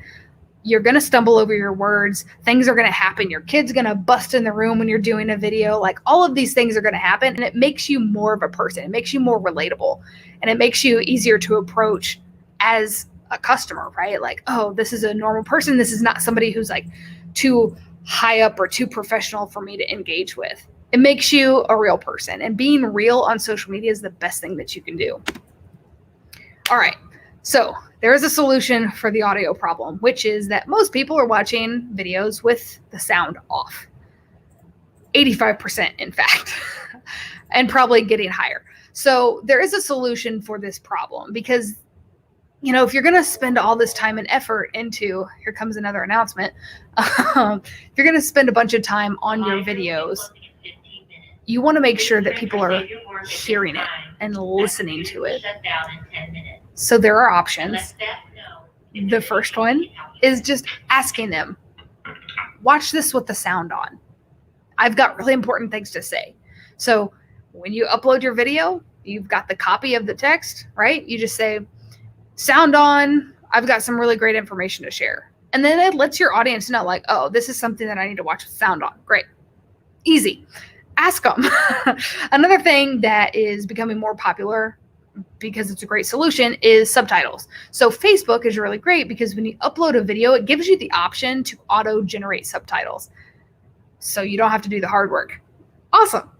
S1: You're going to stumble over your words. Things are going to happen. Your kid's going to bust in the room when you're doing a video. Like all of these things are going to happen, and it makes you more of a person. It makes you more relatable, and it makes you easier to approach as a customer, right? Like, oh, this is a normal person. This is not somebody who's like too high up or too professional for me to engage with. It makes you a real person, and being real on social media is the best thing that you can do. All right. So there is a solution for the audio problem, which is that most people are watching videos with the sound off. 85%, in fact, and probably getting higher. So there is a solution for this problem because, if you're going to spend all this time and effort into, here comes another announcement, if you're going to spend a bunch of time on your videos, you want to make sure that people are hearing it and listening to it. So there are options. The first one is just asking them, watch this with the sound on. I've got really important things to say. So when you upload your video, you've got the copy of the text, right? You just say, sound on, I've got some really great information to share. And then it lets your audience know, like, oh, this is something that I need to watch with sound on. Great. Easy. Ask them. Another thing that is becoming more popular because it's a great solution is subtitles. So Facebook is really great because when you upload a video, it gives you the option to auto-generate subtitles. So you don't have to do the hard work. Awesome.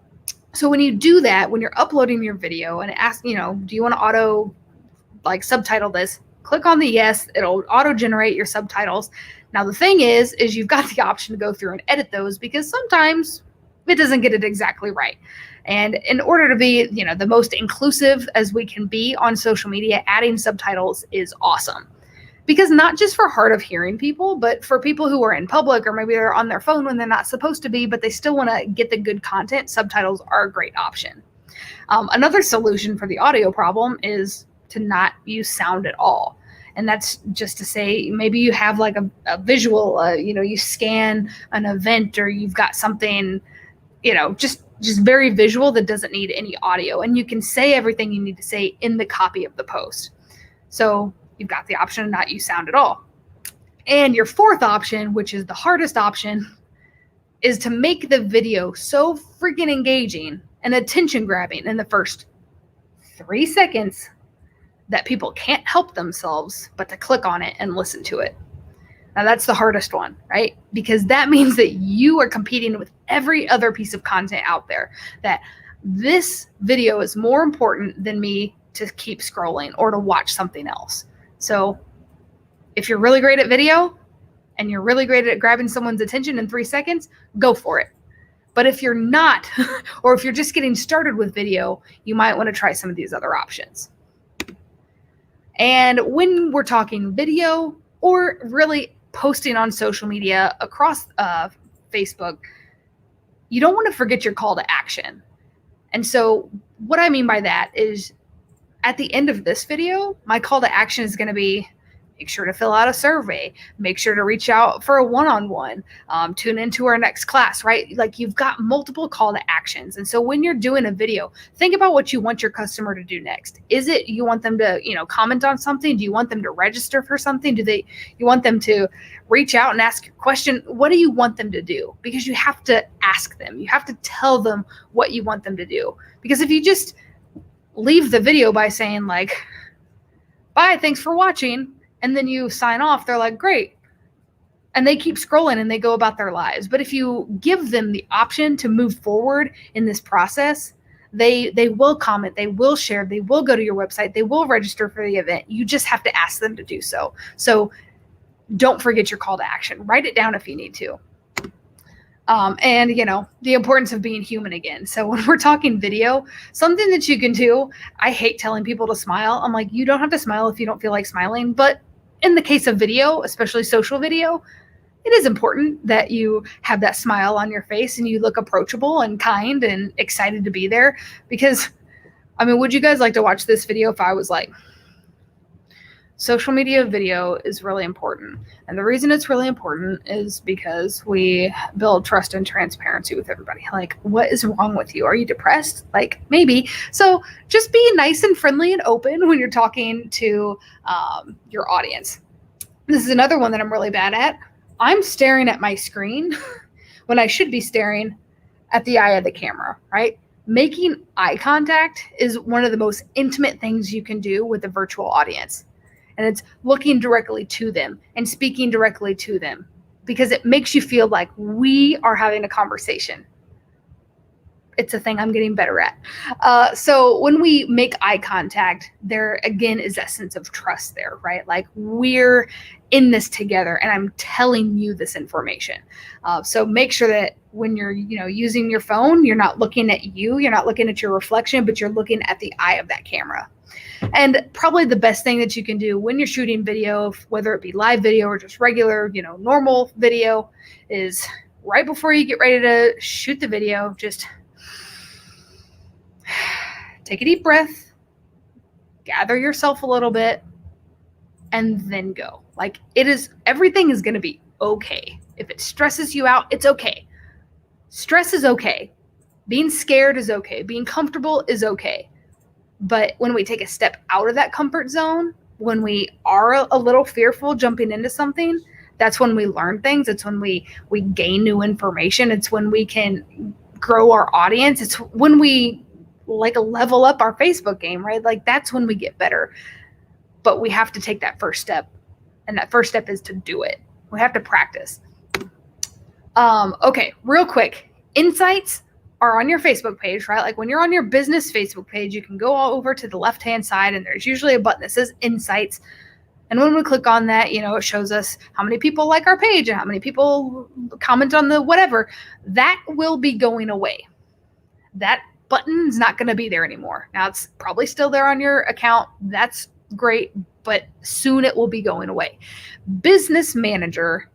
S1: So when you do that, when you're uploading your video and ask, do you want to subtitle this? Click on the yes, it'll auto-generate your subtitles. Now the thing is you've got the option to go through and edit those because sometimes it doesn't get it exactly right. And in order to be, the most inclusive as we can be on social media, adding subtitles is awesome. Because not just for hard of hearing people, but for people who are in public or maybe they're on their phone when they're not supposed to be, but they still want to get the good content, subtitles are a great option. Another solution for the audio problem is to not use sound at all. And that's just to say, maybe you have like a visual, you scan an event or you've got something, just very visual that doesn't need any audio. And you can say everything you need to say in the copy of the post. So you've got the option to not use sound at all. And your fourth option, which is the hardest option, is to make the video so freaking engaging and attention grabbing in the first 3 seconds that people can't help themselves but to click on it and listen to it. Now that's the hardest one, right? Because that means that you are competing with every other piece of content out there, that this video is more important than me to keep scrolling or to watch something else. So if you're really great at video and you're really great at grabbing someone's attention in 3 seconds, go for it. But if you're not, or if you're just getting started with video, you might want to try some of these other options. And when we're talking video or really posting on social media across Facebook, you don't want to forget your call to action. And so what I mean by that is at the end of this video, my call to action is going to be make sure to fill out a survey, make sure to reach out for a one-on-one, tune into our next class, right? Like you've got multiple call to actions. And so when you're doing a video, think about what you want your customer to do next. Is it you want them to, comment on something? Do you want them to register for something? You want them to reach out and ask a question? What do you want them to do? Because you have to ask them. You have to tell them what you want them to do. Because if you just leave the video by saying like, bye, thanks for watching, and then you sign off, they're like, great. And they keep scrolling and they go about their lives. But if you give them the option to move forward in this process, they will comment, they will share, they will go to your website, they will register for the event. You just have to ask them to do so. So don't forget your call to action. Write it down if you need to. And the importance of being human again. So when we're talking video, something that you can do, I hate telling people to smile. I'm like, you don't have to smile if you don't feel like smiling. But in the case of video, especially social video, it is important that you have that smile on your face and you look approachable and kind and excited to be there. Because, would you guys like to watch this video if I was like, social media video is really important. And the reason it's really important is because we build trust and transparency with everybody. Like, what is wrong with you? Are you depressed? Like, maybe. So just be nice and friendly and open when you're talking to your audience. This is another one that I'm really bad at. I'm staring at my screen when I should be staring at the eye of the camera, right? Making eye contact is one of the most intimate things you can do with a virtual audience. And it's looking directly to them and speaking directly to them because it makes you feel like we are having a conversation. It's a thing I'm getting better at. So when we make eye contact, there again is that sense of trust there, right? Like we're in this together, and I'm telling you this information. So make sure that when you're, using your phone, you're not looking at you, you're not looking at your reflection, but you're looking at the eye of that camera. And probably the best thing that you can do when you're shooting video, whether it be live video or just regular, normal video, is right before you get ready to shoot the video, just take a deep breath, gather yourself a little bit, and then go. Like, everything is going to be okay. If it stresses you out, it's okay. Stress is okay. Being scared is okay. Being comfortable is okay. But when we take a step out of that comfort zone, when we are a little fearful jumping into something, that's when we learn things. It's when we gain new information. It's when we can grow our audience. It's when we level up our Facebook game, right? Like, that's when we get better. But we have to take that first step. And that first step is to do it. We have to practice. Okay, real quick. Insights are on your Facebook page, right? Like, when you're on your business Facebook page, you can go all over to the left-hand side, and there's usually a button that says Insights. And when we click on that, it shows us how many people like our page and how many people comment on the whatever. That will be going away. That button is not going to be there anymore. Now, it's probably still there on your account. That's great, but soon it will be going away. Business Manager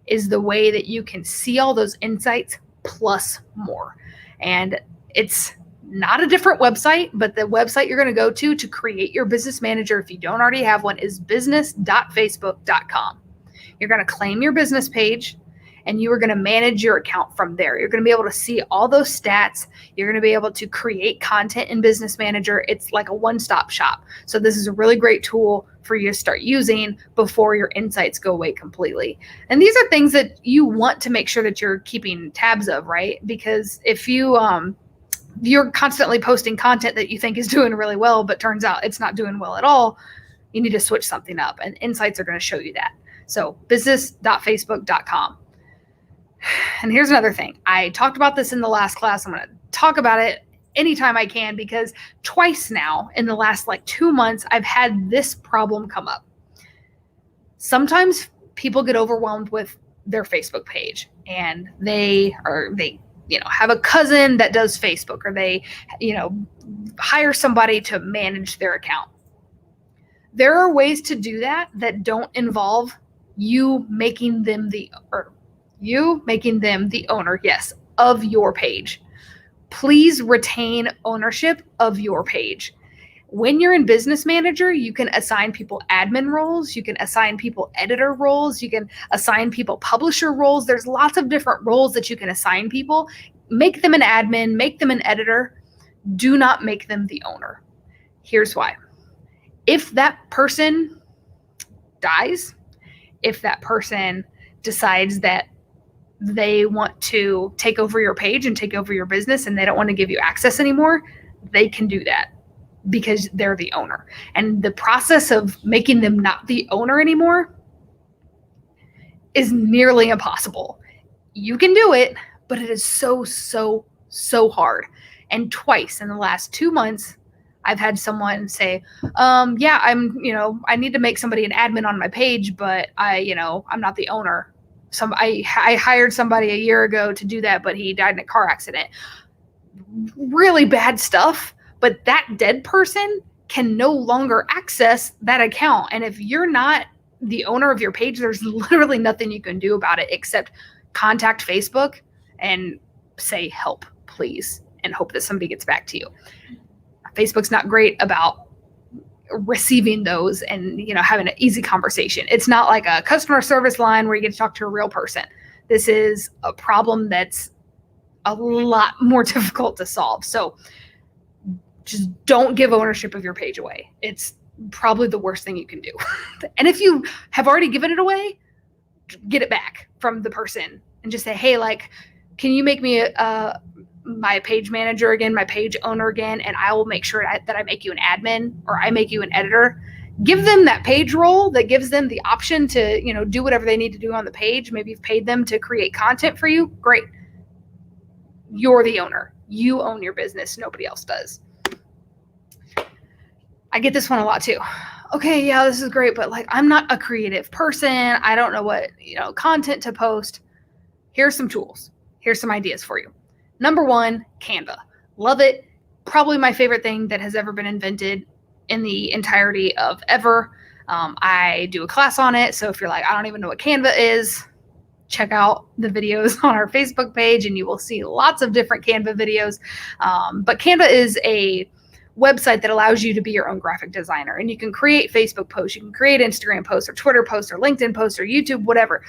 S1: is the way that you can see all those insights plus more. And it's not a different website, but the website you're going to go to create your Business Manager, if you don't already have one, is business.facebook.com. You're going to claim your business page, and you are going to manage your account from there. You're going to be able to see all those stats. You're going to be able to create content in Business Manager. It's like a one-stop shop. So this is a really great tool for you to start using before your insights go away completely. And these are things that you want to make sure that you're keeping tabs of, right? Because if you're constantly posting content that you think is doing really well, but turns out it's not doing well at all, you need to switch something up, and insights are going to show you that. So business.facebook.com. And here's another thing. I talked about this in the last class. I'm going to talk about it anytime I can, because twice now in the last 2 months, I've had this problem come up. Sometimes people get overwhelmed with their Facebook page, and they have a cousin that does Facebook, or they, hire somebody to manage their account. There are ways to do that don't involve you making them the owner, yes, of your page. Please retain ownership of your page. When you're in Business Manager, you can assign people admin roles, you can assign people editor roles, you can assign people publisher roles. There's lots of different roles that you can assign people. Make them an admin, make them an editor. Do not make them the owner. Here's why. If that person dies, if that person decides that they want to take over your page and take over your business and they don't want to give you access anymore, they can do that because they're the owner. And the process of making them not the owner anymore is nearly impossible. You can do it, but it is so, so, so hard. And twice in the last 2 months, I've had someone say, I need to make somebody an admin on my page, but I'm not the owner. I hired somebody a year ago to do that, but he died in a car accident. Really bad stuff, but that dead person can no longer access that account. And if you're not the owner of your page, there's literally nothing you can do about it except contact Facebook and say, help, please, and hope that somebody gets back to you. Facebook's not great about receiving those and having an easy conversation. It's not like a customer service line where you get to talk to a real person. This is a problem that's a lot more difficult to solve. So just don't give ownership of your page away. It's probably the worst thing you can do. And if you have already given it away, get it back from the person and just say, hey, can you make me my page manager again, my page owner again, and I will make sure that I make you an admin or I make you an editor. Give them that page role that gives them the option to, do whatever they need to do on the page. Maybe you've paid them to create content for you. Great. You're the owner. You own your business. Nobody else does. I get this one a lot too. okay, yeah, this is great, but like I'm not a creative person. I don't know what, content to post. Here's some tools. Here's some ideas for you. Number one, Canva. Love it. Probably my favorite thing that has ever been invented in the entirety of ever. I do a class on it. So if you're like, I don't even know what Canva is, check out the videos on our Facebook page and you will see lots of different Canva videos. But Canva is a website that allows you to be your own graphic designer, and you can create Facebook posts, you can create Instagram posts or Twitter posts or LinkedIn posts or YouTube, whatever.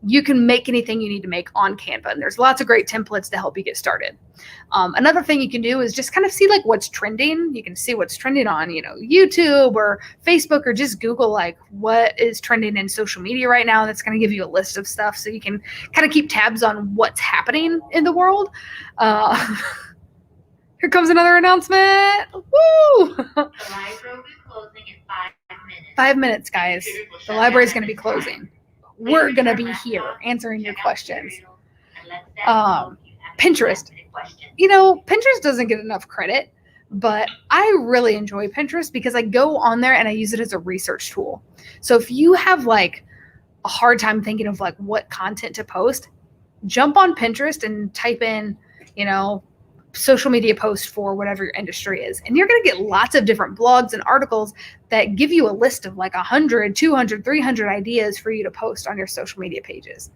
S1: You can make anything you need to make on Canva, and there's lots of great templates to help you get started. Another thing you can do is just kind of see like what's trending. You can see what's trending on, YouTube or Facebook, or just Google like what is trending in social media right now. That's going to give you a list of stuff so you can kind of keep tabs on what's happening in the world. Here comes another announcement. Woo!
S2: The library will be closing in 5 minutes.
S1: 5 minutes, guys. The library is going to be closing. We're going to be here answering your questions. Pinterest. Pinterest doesn't get enough credit, but I really enjoy Pinterest because I go on there and I use it as a research tool. So if you have like a hard time thinking of like what content to post, jump on Pinterest and type in, social media post for whatever your industry is. And you're going to get lots of different blogs and articles that give you a list of like 100, 200, 300 ideas for you to post on your social media pages.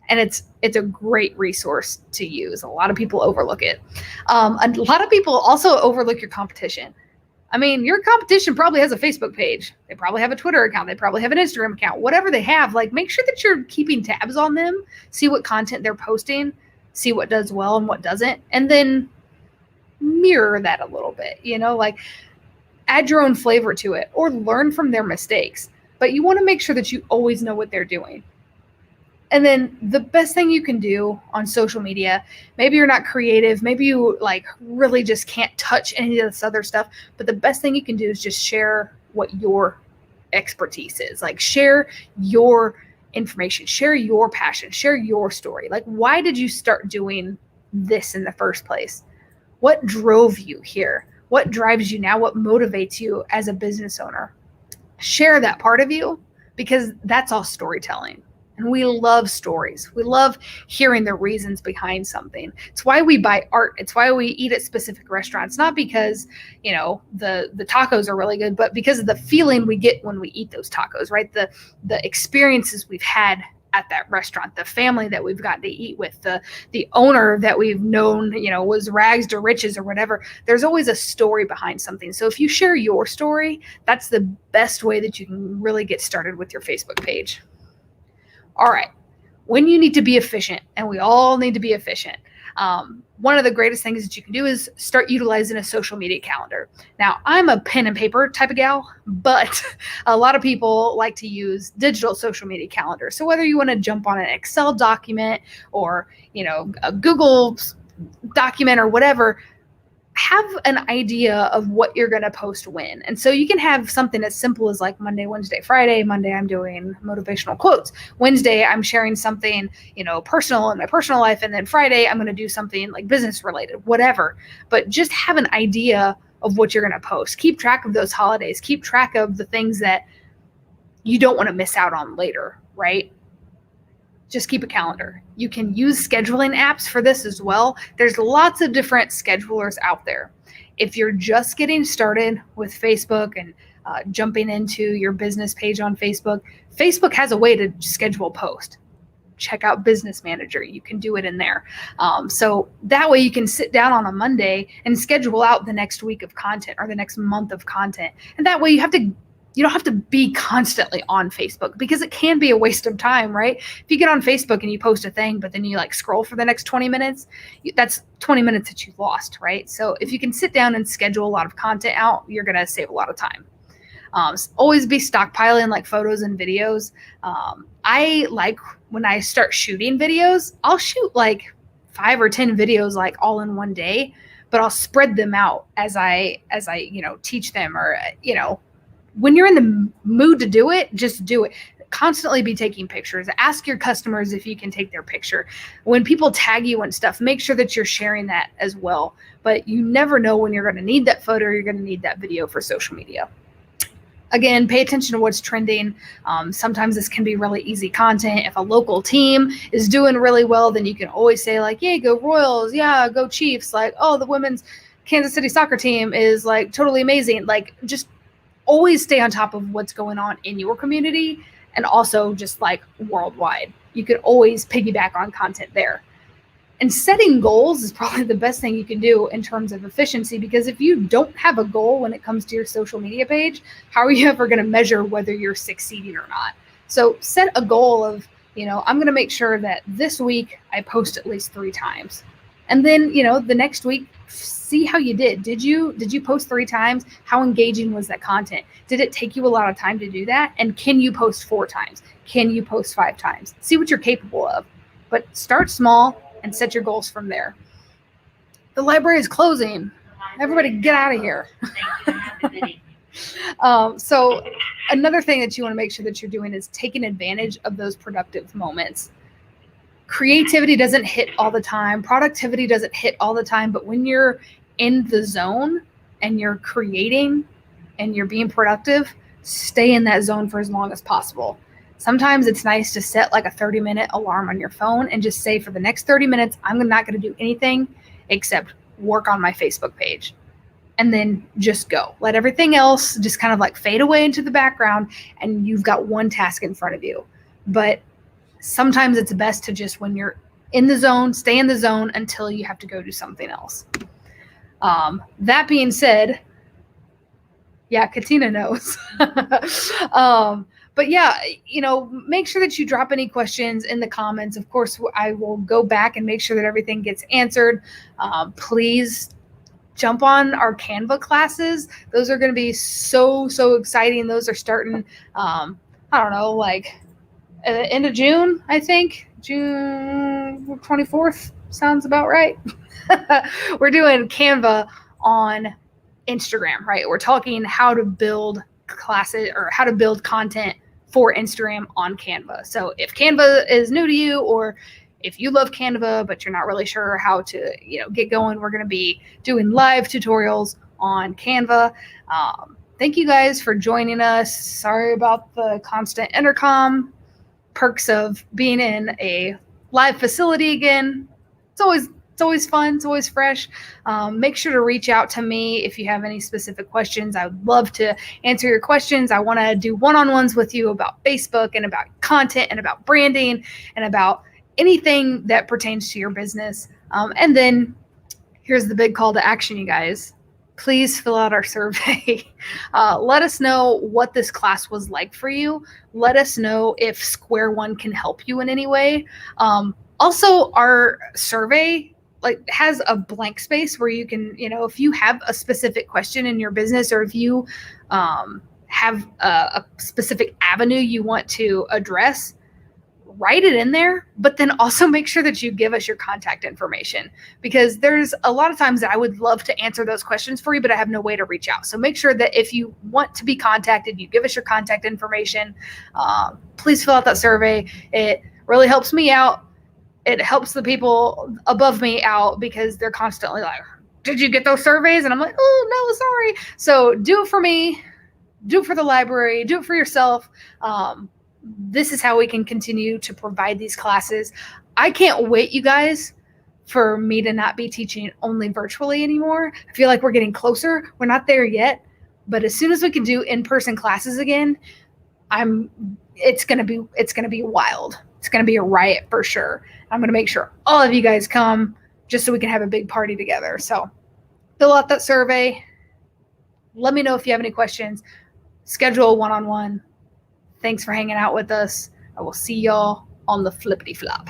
S1: And it's a great resource to use. A lot of people overlook it. A lot of people also overlook your competition. I mean, your competition probably has a Facebook page. They probably have a Twitter account. They probably have an Instagram account. Whatever they have, like make sure that you're keeping tabs on them, see what content they're posting, see what does well and what doesn't, and then mirror that a little bit, like add your own flavor to it or learn from their mistakes. But you want to make sure that you always know what they're doing. And then the best thing you can do on social media, maybe you're not creative, maybe you like really just can't touch any of this other stuff, but the best thing you can do is just share what your expertise is. Like share your information, share your passion, share your story. Like, why did you start doing this in the first place? What drove you here? What drives you now? What motivates you as a business owner? Share that part of you, because that's all storytelling. And we love stories. We love hearing the reasons behind something. It's why we buy art. It's why we eat at specific restaurants, not because, the tacos are really good, but because of the feeling we get when we eat those tacos, right? The experiences we've had at that restaurant, the family that we've gotten to eat with, the owner that we've known, was rags to riches or whatever. There's always a story behind something. So if you share your story, that's the best way that you can really get started with your Facebook page. All right. When you need to be efficient, and we all need to be efficient, one of the greatest things that you can do is start utilizing a social media calendar. Now, I'm a pen and paper type of gal, but a lot of people like to use digital social media calendar. So whether you want to jump on an Excel document or, a Google document or whatever, have an idea of what you're going to post when. And so you can have something as simple as like Monday, Wednesday, Friday. Monday, I'm doing motivational quotes. Wednesday, I'm sharing something, personal in my personal life. And then Friday, I'm going to do something like business related, whatever. But just have an idea of what you're going to post. Keep track of those holidays. Keep track of the things that you don't want to miss out on later, right? Just keep a calendar. You can use scheduling apps for this as well. There's lots of different schedulers out there. If you're just getting started with Facebook and jumping into your business page on Facebook, Facebook has a way to schedule post. Check out Business Manager. You can do it in there. So that way you can sit down on a Monday and schedule out the next week of content or the next month of content. And that way you don't have to be constantly on Facebook, because it can be a waste of time, right? If you get on Facebook and you post a thing, but then you like scroll for the next 20 minutes, that's 20 minutes that you lost, right? So if you can sit down and schedule a lot of content out, you're going to save a lot of time. Always be stockpiling like photos and videos. I like when I start shooting videos, I'll shoot like 5 or 10 videos like all in one day, but I'll spread them out as I teach them, or, when you're in the mood to do it, just do it. Constantly be taking pictures. Ask your customers if you can take their picture. When people tag you and stuff, make sure that you're sharing that as well. But you never know when you're going to need that photo or you're going to need that video for social media. Again, pay attention to what's trending. Sometimes this can be really easy content. If a local team is doing really well, then you can always say like, "Yay, go Royals! Yeah, go Chiefs!" Like, "Oh, the women's Kansas City soccer team is like totally amazing." Like, just always stay on top of what's going on in your community and also just like worldwide. You could always piggyback on content there. And setting goals is probably the best thing you can do in terms of efficiency, because if you don't have a goal when it comes to your social media page, how are you ever going to measure whether you're succeeding or not? So set a goal of, I'm going to make sure that this week I post at least 3 times. And then, the next week, see how you did. Did you post 3 times? How engaging was that content? Did it take you a lot of time to do that? And can you post 4 times? Can you post 5 times? See what you're capable of. But start small and set your goals from there. The library is closing. Everybody get out of here. So another thing that you want to make sure that you're doing is taking advantage of those productive moments. Creativity doesn't hit all the time. Productivity doesn't hit all the time. But when you're in the zone and you're creating and you're being productive, stay in that zone for as long as possible. Sometimes it's nice to set like a 30-minute alarm on your phone and just say, for the next 30 minutes, I'm not going to do anything except work on my Facebook page. And then just go. Let everything else just kind of like fade away into the background, and you've got one task in front of you. But sometimes it's best to just, when you're in the zone, stay in the zone until you have to go do something else. That being said, yeah, Katina knows. But yeah, make sure that you drop any questions in the comments. Of course, I will go back and make sure that everything gets answered. Please jump on our Canva classes. Those are going to be so exciting. Those are starting, I don't know, like end of June, I think. June 24th sounds about right. We're doing Canva on Instagram, right? We're talking how to build classes or how to build content for Instagram on Canva. So if Canva is new to you, or if you love Canva but you're not really sure how to get going, we're going to be doing live tutorials on Canva. Thank you guys for joining us. Sorry about the constant intercom. Perks of being in a live facility again. It's always fun. It's always fresh. Make sure to reach out to me if you have any specific questions. I would love to answer your questions. I want to do one-on-ones with you about Facebook and about content and about branding and about anything that pertains to your business. And then here's the big call to action, you guys. Please fill out our survey. Let us know what this class was like for you. Let us know if Square One can help you in any way. Also, our survey has a blank space where you can, if you have a specific question in your business, or if you have a specific avenue you want to address, write it in there, but then also make sure that you give us your contact information, because there's a lot of times that I would love to answer those questions for you, but I have no way to reach out. So make sure that if you want to be contacted, you give us your contact information. Please fill out that survey. It really helps me out. It helps the people above me out, because they're constantly like, did you get those surveys? And I'm like, oh, no, sorry. So do it for me. Do it for the library. Do it for yourself. This is how we can continue to provide these classes. I can't wait, you guys, for me to not be teaching only virtually anymore. I feel like we're getting closer. We're not there yet. But as soon as we can do in-person classes again, it's gonna be wild. It's gonna be a riot for sure. I'm gonna make sure all of you guys come, just so we can have a big party together. So fill out that survey. Let me know if you have any questions. Schedule a one-on-one. Thanks for hanging out with us. I will see y'all on the flippity flop.